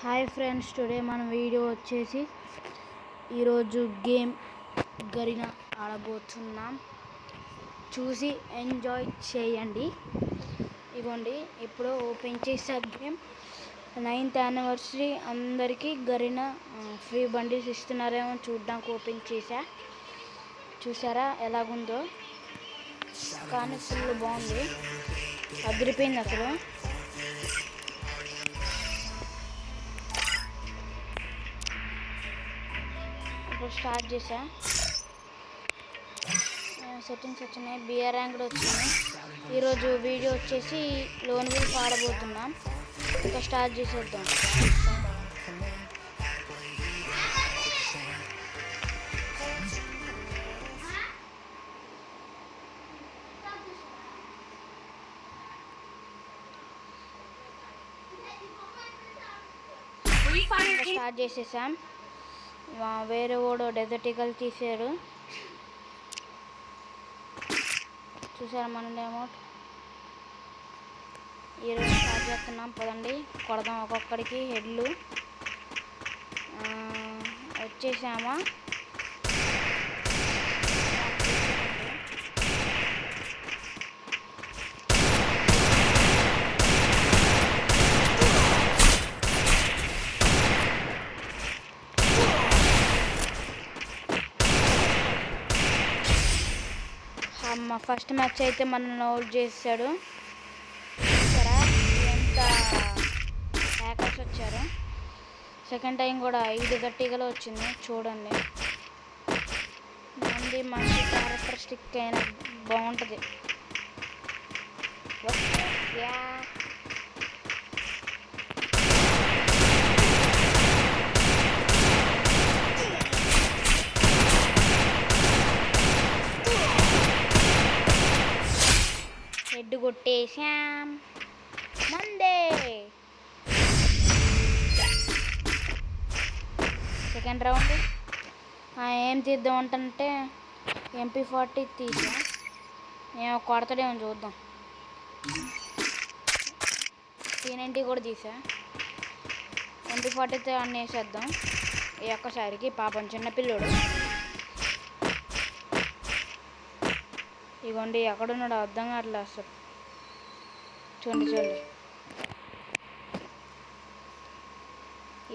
Hi friends, today మన video వచ్చేసి ఈరోజు గేమ్ గరిన ఆడబోతున్నాం. చూసి ఎంజాయ్ చేయండి. ఇగోండి ఇప్పుడు ఓపెన్ చేసే గేమ్ 9th యానివర్సరీ అందరికీ గరిన ఫ్రీ బండిల్స్ ఇస్తున్నారేమో చూడ్డానికి ఓపెన్ చేసా. చూసారా ఎలాగుందో, కానీ ఫుల్ బాగుంది, అదిరిపోయింది అసలు. ఇప్పుడు స్టార్ట్ చేసా. సెట్టింగ్స్ వచ్చినాయి, బిఆర్ ర్యాంక్ కూడా వచ్చింది. ఈరోజు వీడియో వచ్చేసి లోన్ వీల్ ఆడబోతున్నాం. ఇంకా స్టార్ట్ చేసేద్దాం. స్టార్ట్ చేసేసాం. వేరే వాడు డెజర్ట్ ఈగల్ తీసారు, చూసారా మన అమౌంట్. ఈరోజు స్టార్ట్ చేస్తున్నాం, పదండి కొడదాం ఒక్కొక్కడికి హెడ్లు. వచ్చేసామా, మా ఫస్ట్ మ్యాచ్ అయితే మనల్ని అవుట్ చేశాడు. చూసారా ఎంత హ్యాకర్స్ వచ్చారు. సెకండ్ టైం కూడా 5 గట్టిగలో వచ్చింది చూడండి. మంచి క్యారెక్టరిస్టిక్ అయినా బాగుంటుంది. హెడ్ కొట్టేశాం, మందే. సెకండ్ రౌండ్ ఏం తీద్దాం అంటే MP40 తీసా. నేను కొడతాడేమో చూద్దాం. T90 కూడా తీసా. MP40తో అన్నీ వేసేద్దాం ఈ ఒక్కసారికి. పాపం చిన్నపిల్లోడు. ఇగోండి ఎక్కడున్నాడు అర్థం కావట్లే అసలు. చూడండి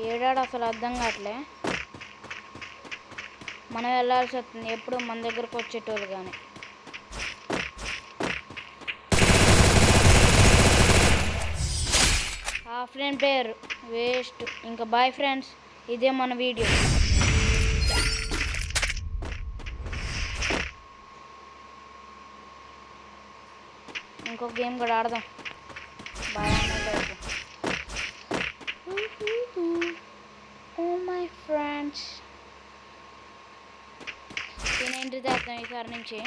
ఏడాడు అసలు అర్థం కావట్లే. మనం వెళ్ళాల్సి వస్తుంది ఎప్పుడు మన దగ్గరకు వచ్చేటోళ్ళు. కానీ ఆఫ్లైన్ ప్లేయర్ వేస్ట్. ఇంకా బాయ్ ఫ్రెండ్స్, ఇదే మన వీడియో. ఇంకొక గేమ్ కూడా ఆడదాం. బాయ్ అన్నట్టు. ఓ మై ఫ్రెండ్స్, T90 తెద్దాం ఈసారి నుంచి.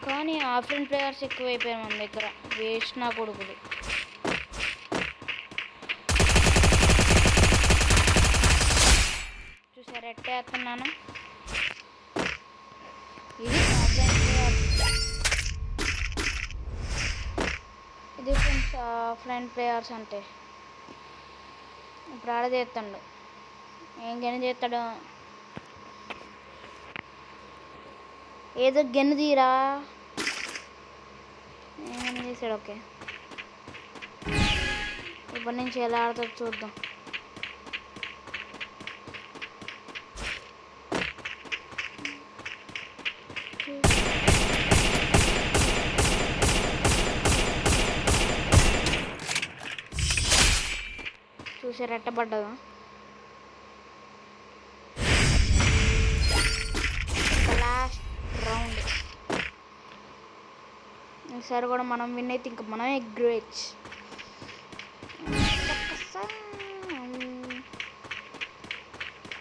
కానీ ఆఫ్లైన్ ప్లేయర్స్ ఎక్కువైపోయారు మన దగ్గర, వేస్ట్ నా కొడుకుది. చూసారా ఎట్టేస్తున్నాను. ఇది ఆఫ్లైన్ ప్లేయర్స్. ఇది ఫ్రెండ్స్ ఆఫ్లైన్ ప్లేయర్స్ అంటే. ఇప్పుడు ఆడ చేస్తాడు, ఏం గెన్ను చేస్తాడు. ఏదో గెన్ను తీరా, ఏమైనా చేశాడు. ఓకే, ఇప్పటి నుంచి ఎలా ఆడుతుందో చూద్దాం. చూసారు ఎట్టబడ్డదా. Last round. ఈసారి కూడా మనం విన్ అయితే ఇంకా మనమే గ్రేట్.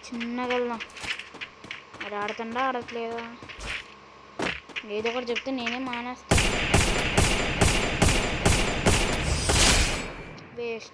చిన్నగా వెళ్దాం. అది ఆడుతుండా ఆడట్లేదా, ఏదో ఒకటి చెప్తే నేనే మానేస్తాను. వేస్ట్.